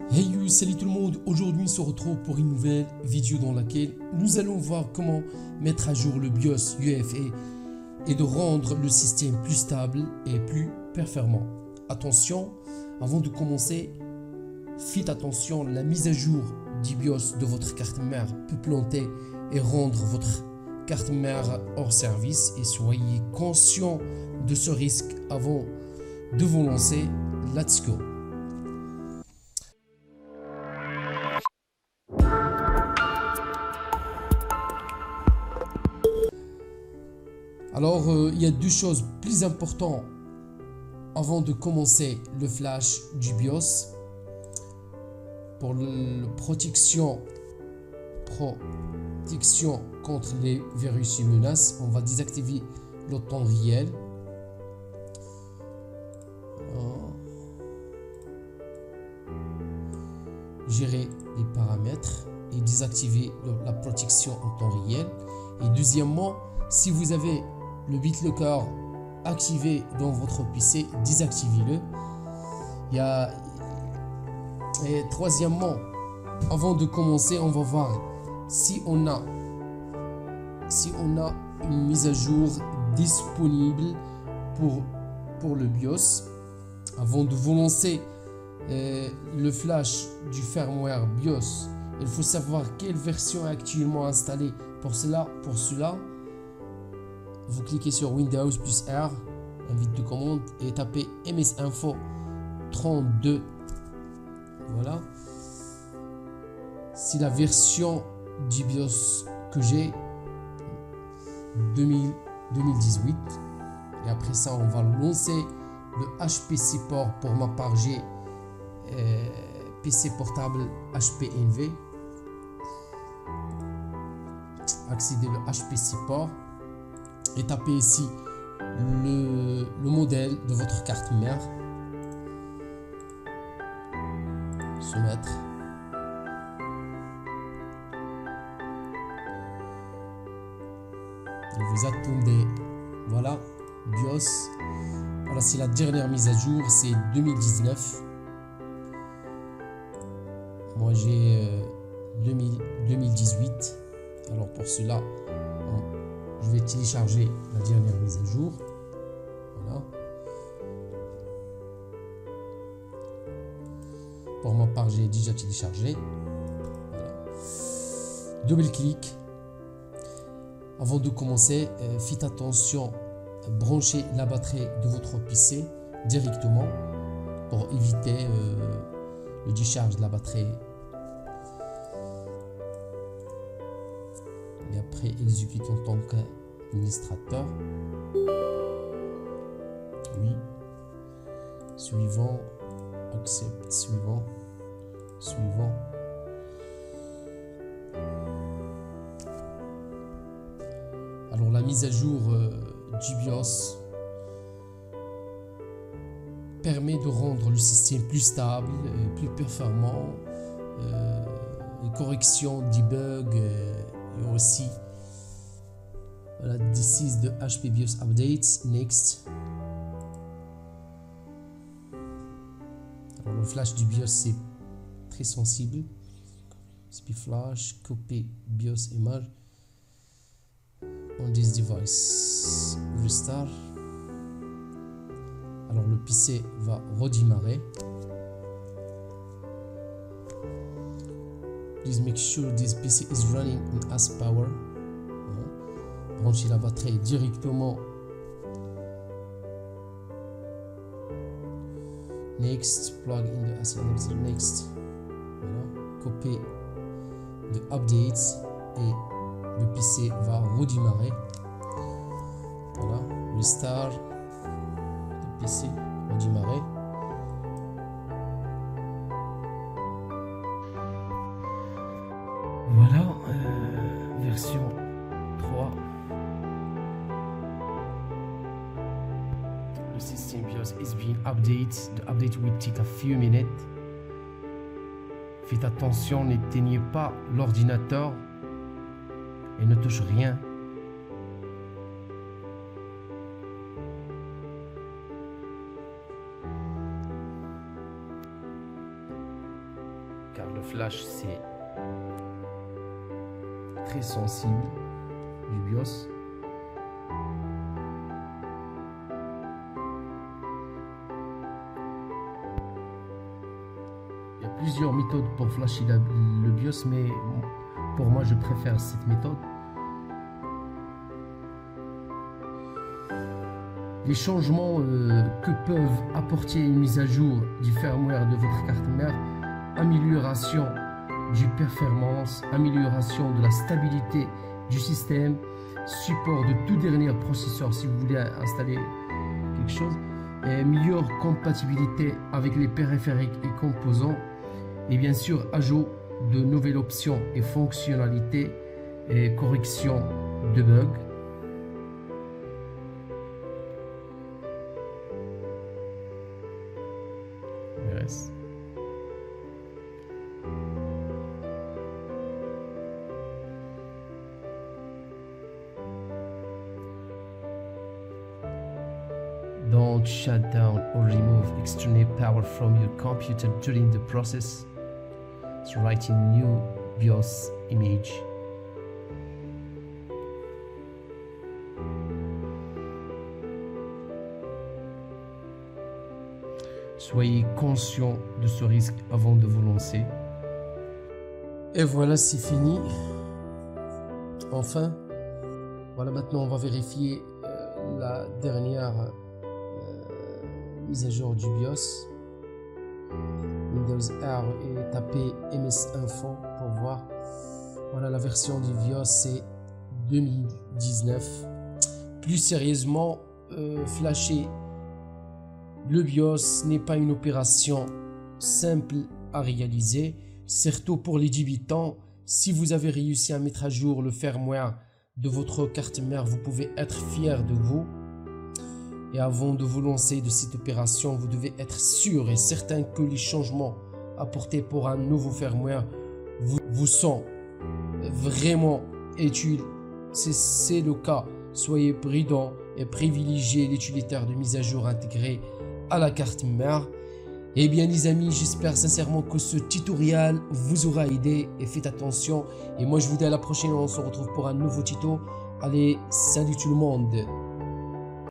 Hey you, salut tout le monde, aujourd'hui on se retrouve pour une nouvelle vidéo dans laquelle nous allons voir comment mettre à jour le BIOS UEFI et de rendre le système plus stable et plus performant. Attention, avant de commencer, faites attention, la mise à jour du BIOS de votre carte mère peut planter et rendre votre carte mère hors service et soyez conscient de ce risque avant de vous lancer. Let's go! Alors, il y a deux choses plus importantes avant de commencer le flash du BIOS. Pour la protection contre les virus et menaces, on va désactiver le temps réel. Gérer les paramètres et désactiver la protection en temps réel. Et deuxièmement, si vous avez le BitLocker activé dans votre PC, désactivez-le. Et troisièmement, avant de commencer, on va voir si on a une mise à jour disponible pour le BIOS. Avant de vous lancer le flash du firmware BIOS, il faut savoir quelle version est actuellement installée. Pour cela, vous cliquez sur Windows plus R, invite de commande, et tapez msinfo 32. Voilà. C'est la version du BIOS que j'ai 2018. Et après ça, on va lancer le HP Support. Pour ma part, j'ai PC portable HP Envy. Accédez le HP Support et tapez ici le modèle de votre carte mère. Soumettre. Et vous attendez. Voilà, BIOS. Voilà, c'est la dernière mise à jour, c'est 2019. Moi j'ai 2018. Alors pour cela, je vais télécharger la dernière mise à jour. Voilà. Pour ma part, j'ai déjà téléchargé. Voilà. Double-clic. Avant de commencer, faites attention à brancher la batterie de votre PC directement pour éviter le décharge de la batterie. Et après, exécute en tant qu'administrateur. Oui. Suivant. Accepte. Suivant. Suivant. Alors, la mise à jour du BIOS permet de rendre le système plus stable, plus performant, les corrections, debug, et aussi voilà, this is the HP BIOS updates. Next. Alors le flash du BIOS c'est très sensible. SP flash, copy BIOS image on this device. Restart. Alors le PC va redémarrer. Please make sure this PC is running in as power. Branchez la batterie directement. Next, plug in the AC adapter. Next. Voilà. Copier de updates et le PC va redémarrer. Voilà. Restart. Le PC redémarrer. Voilà, version 3. Le système BIOS is being updated. The update will take a few minutes. Faites attention, n'éteignez pas l'ordinateur et ne touche rien. car le flash c'est très sensible du BIOS. Il y a plusieurs méthodes pour flasher le BIOS, mais pour moi je préfère cette méthode. Les changements que peuvent apporter une mise à jour du firmware de votre carte mère: amélioration du performance, amélioration de la stabilité du système, support de tout dernier processeur si vous voulez installer quelque chose, et meilleure compatibilité avec les périphériques et composants, et bien sûr ajout de nouvelles options et fonctionnalités et correction de bugs. Yes. Don't shut down or remove external power from your computer during the process. It's writing new BIOS image. Soyez conscient de ce risque avant de vous lancer. Et voilà, c'est fini. Enfin, voilà, maintenant on va vérifier la dernière mise à jour du BIOS. Windows R et tapez MS Info pour voir. Voilà, la version du BIOS c'est 2019. Plus sérieusement, flasher le BIOS n'est pas une opération simple à réaliser, surtout pour les débutants. Si vous avez réussi à mettre à jour le firmware de votre carte mère, vous pouvez être fier de vous. Et avant de vous lancer de cette opération, vous devez être sûr et certain que les changements apportés pour un nouveau firmware vous sont vraiment utiles. Si c'est le cas, soyez prudent et privilégiez l'utilitaire de mise à jour intégré à la carte mère. Et bien les amis, j'espère sincèrement que ce tutoriel vous aura aidé et faites attention. Et moi je vous dis à la prochaine, on se retrouve pour un nouveau tuto. Allez, salut tout le monde.